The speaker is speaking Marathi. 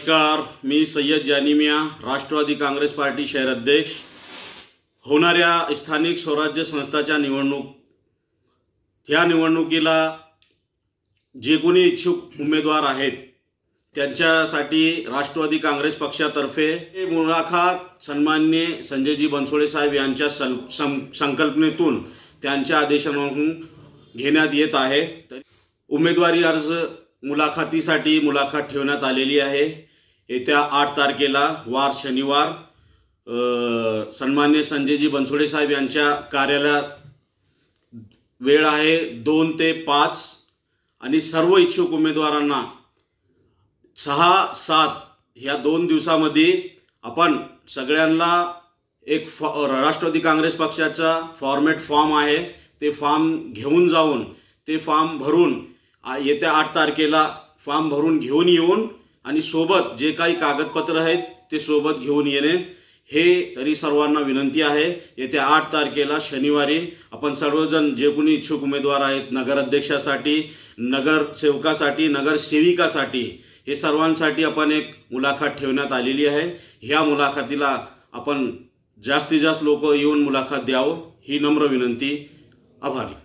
नमस्कार, मी सय्यद जानिमिया, राष्ट्रवादी काँग्रेस पार्टी शहर अध्यक्ष। होणाऱ्या स्थानिक स्वराज्य संस्थाच्या ह्या निवडणुकीला जे कोणी इच्छुक उमेदवार आहेत त्यांच्यासाठी राष्ट्रवादी काँग्रेस पक्षातर्फे मुलाखत सन्माननीय संजयजी बनसोडे साहेब यांच्या संकल्पनेतून त्यांच्या आदेशानुसार घेण्यात येत आहे। उमेदवारी अर्ज मुलाखतीसाठी मुलाखत ठेवण्यात आलेली आहे। येत्या 8 तारखेला वार शनिवार सन्माननीय संजयजी बनसोडे साहेब यांच्या कार्यालयात वेळ आहे 2 ते 5 आणि सर्व इच्छुक उमेदवारांना 6-7 ह्या 2 दिवसामध्ये आपण सगळ्यांना एक राष्ट्रवादी काँग्रेस पक्षाचा फॉर्मॅट फॉर्म आहे ते फॉर्म घेऊन जाऊन ते फॉर्म भरून येत्या 8 तारखेला फॉर्म भरून घेऊन येऊन आणि सोबत जे काही कागदपत्र आहेत ते सोबत घेऊन येणे हे तरी सर्वांना विनंती आहे। येत्या 8 तारखेला शनिवारी आपण सर्वजण जे कोणी इच्छुक उमेदवार आहेत नगराध्यक्षासाठी, नगरसेवकासाठी, नगरसेविकासाठी हे सर्वांसाठी आपण एक मुलाखत ठेवण्यात आलेली आहे। ह्या मुलाखतीला आपण जास्तीत जास्त लोक येऊन मुलाखत द्यावं ही नम्र विनंती। आभारी।